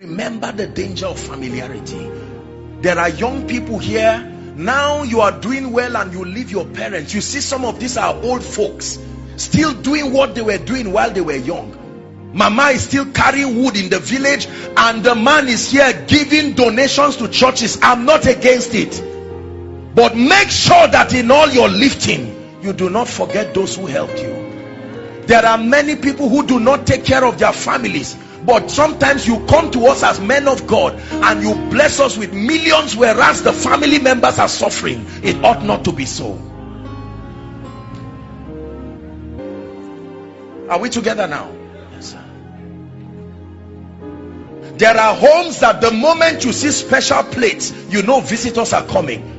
Remember the danger of familiarity. There are young people here. Now you are doing well and you leave your parents. You see some of these are old folks still doing what they were doing while they were young. Mama is still carrying wood in the village and the man is here giving donations to churches. I'm not against it, but make sure that in all your lifting you do not forget those who helped you. There are many people who do not take care of their families, but sometimes you come to us as men of God and you bless us with millions, whereas the family members are suffering. It ought not to be so. Are we together now? Yes, sir. There are homes that the moment you see special plates, you know visitors are coming.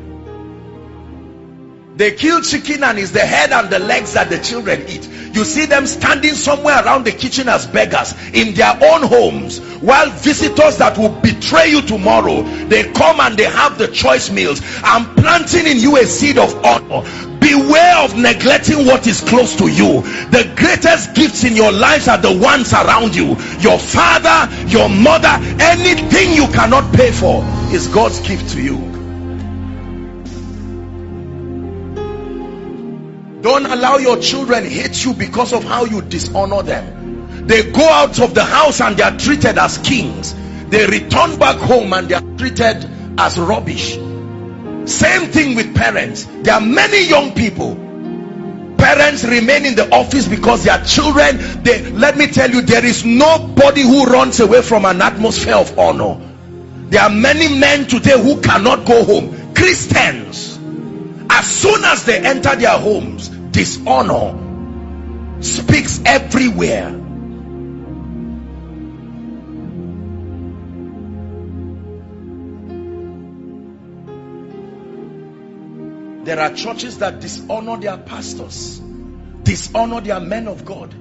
They kill chicken and it's the head and the legs that the children eat. You see them standing somewhere around the kitchen as beggars in their own homes, while visitors that will betray you tomorrow, they come and they have the choice meals. I'm planting in you a seed of honor. Beware of neglecting what is close to you. The greatest gifts in your lives are the ones around you. Your father, your mother, anything you cannot pay for is God's gift to you. Don't allow your children hate you because of how you dishonor them. They go out of the house and they are treated as kings. They return back home and they are treated as rubbish. Same thing with parents. There are many young people, parents remain in the office because their children, let me tell you, there is nobody who runs away from an atmosphere of honor. There are many men today who cannot go home. Christians, as soon as they enter their homes, dishonor speaks everywhere. There are churches that dishonor their pastors, dishonor their men of God.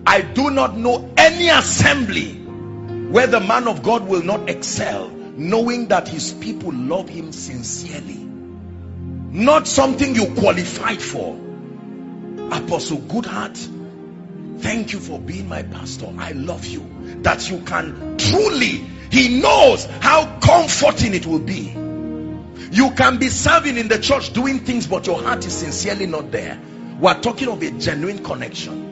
I do not know any assembly where the man of God will not excel, knowing that his people love him sincerely. Not something you qualified for. Apostle Goodheart, thank you for being my pastor. I love you. That you can truly, he knows how comforting it will be. You can be serving in the church doing things, but your heart is sincerely not there. We're talking of a genuine connection.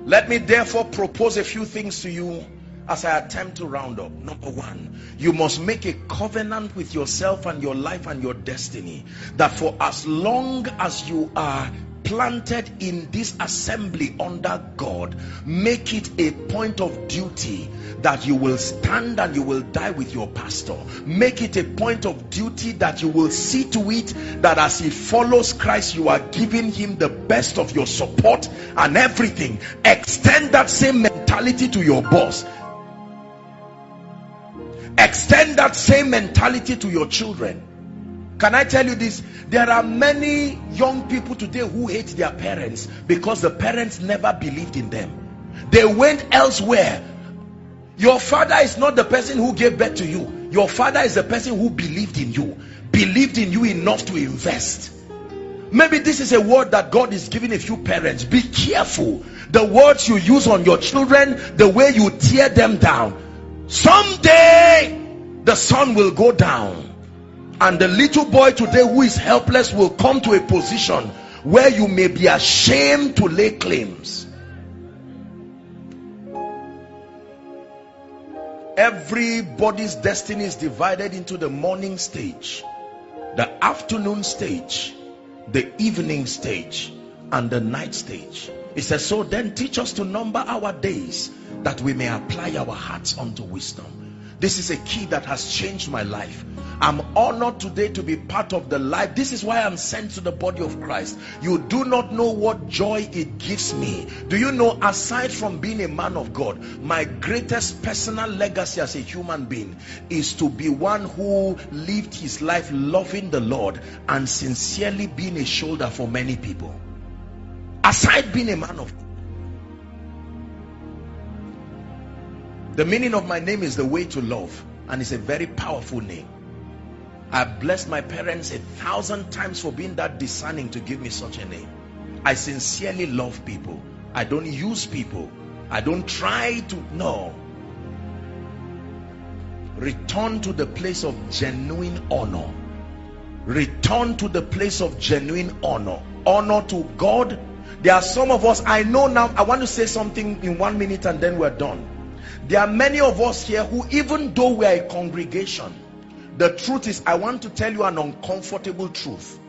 Let me therefore propose a few things to you as I attempt to round up. Number one, you must make a covenant with yourself and your life and your destiny, that for as long as you are planted in this assembly under God, make it a point of duty that you will stand and you will die with your pastor. Make it a point of duty that you will see to it that as he follows Christ, you are giving him the best of your support and everything. Extend that same mentality to your boss. Extend that same mentality to your children. Can I tell you this? There are many young people today who hate their parents because the parents never believed in them. They went elsewhere. Your father is not the person who gave birth to you. Your father is the person who believed in you enough to invest. Maybe this is a word that God is giving a few parents. Be careful. The words you use on your children, the way you tear them down. Someday the sun will go down and the little boy today who is helpless will come to a position where you may be ashamed to lay claims. Everybody's destiny is divided into the morning stage, the afternoon stage, the evening stage, and the night stage. It says, so then teach us to number our days, that we may apply our hearts unto wisdom. This is a key that has changed my life. I'm honored today to be part of the life. This is why I'm sent to the body of Christ. You do not know what joy it gives me. Do you know, aside from being a man of God, my greatest personal legacy as a human being is to be one who lived his life loving the Lord and sincerely being a shoulder for many people. Aside being a man of God. The meaning of my name is the way to love, and it's a very powerful name. I blessed my parents 1,000 times for being that discerning to give me such a name. I sincerely love people. I don't use people. I don't try to, no. Return to the place of genuine honor. Return to the place of genuine honor. Honor to God. There are some of us, I know now, I want to say something in 1 minute and then we're done. There are many of us here who, even though we are a congregation, the truth is, I want to tell you an uncomfortable truth.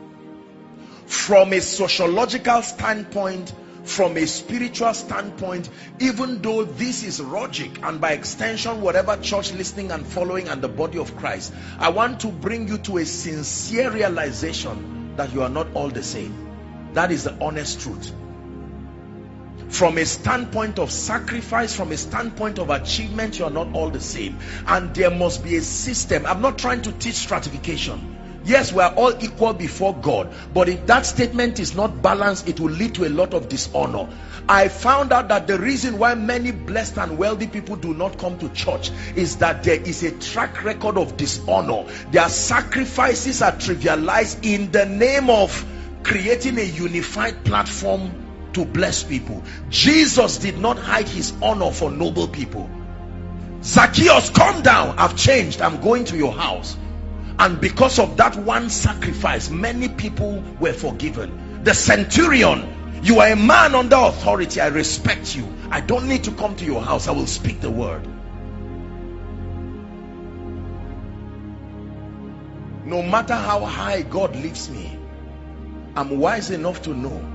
From a sociological standpoint, from a spiritual standpoint, even though this is logic, and by extension whatever church listening and following and the body of Christ, I want to bring you to a sincere realization that you are not all the same. That is the honest truth. From a standpoint of sacrifice, from a standpoint of achievement, you are not all the same, and there must be a system. I'm not trying to teach stratification. Yes, we are all equal before God, but if that statement is not balanced, it will lead to a lot of dishonor. I found out that the reason why many blessed and wealthy people do not come to church is that there is a track record of dishonor. Their sacrifices are trivialized in the name of creating a unified platform to bless people. Jesus did not hide his honor for noble people. Zacchaeus, come down, I've changed, I'm going to your house. And because of that one sacrifice, many people were forgiven. The centurion, you are a man under authority, I respect you, I don't need to come to your house, I will speak the word. No matter how high God lifts me, I'm wise enough to know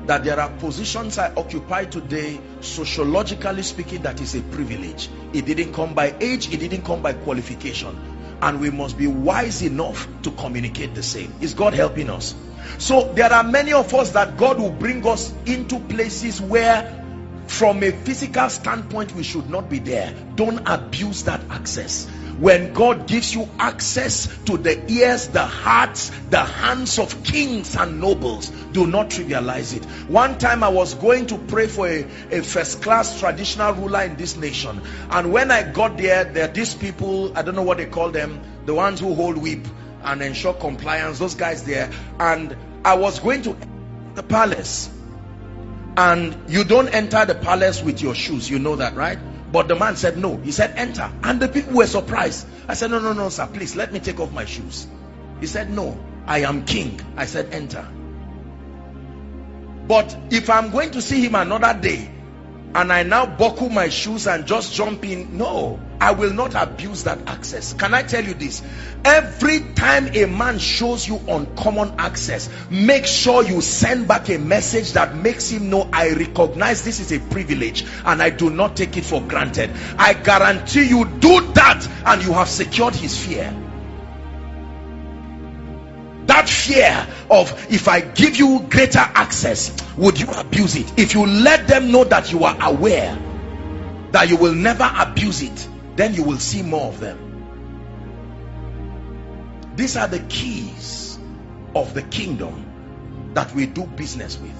that there are positions I occupy today, sociologically speaking, that is a privilege. It didn't come by age, it didn't come by qualification, and we must be wise enough to communicate the same. Is God helping us? So there are many of us that God will bring us into places where from a physical standpoint we should not be there. Don't abuse that access. When God gives you access to the ears, the hearts, the hands of kings and nobles, do not trivialize it. One time I was going to pray for a first-class traditional ruler in this nation, and when I got there, there are these people, I don't know what they call them, the ones who hold whip and ensure compliance, those guys there. And I was going to the palace, and you don't enter the palace with your shoes, you know that, right? But the man said no. He said enter, and the people were surprised. I said no sir, please let me take off my shoes. He said no, I am king. I said enter. But if I'm going to see him another day and I now buckle my shoes and just jump in, no, I will not abuse that access. Can I tell you this? Every time a man shows you uncommon access, make sure you send back a message that makes him know, I recognize this is a privilege and I do not take it for granted. I guarantee you, do that and you have secured his fear. That fear of, if I give you greater access, would you abuse it? If you let them know that you are aware that you will never abuse it, then you will see more of them. These are the keys of the kingdom that we do business with.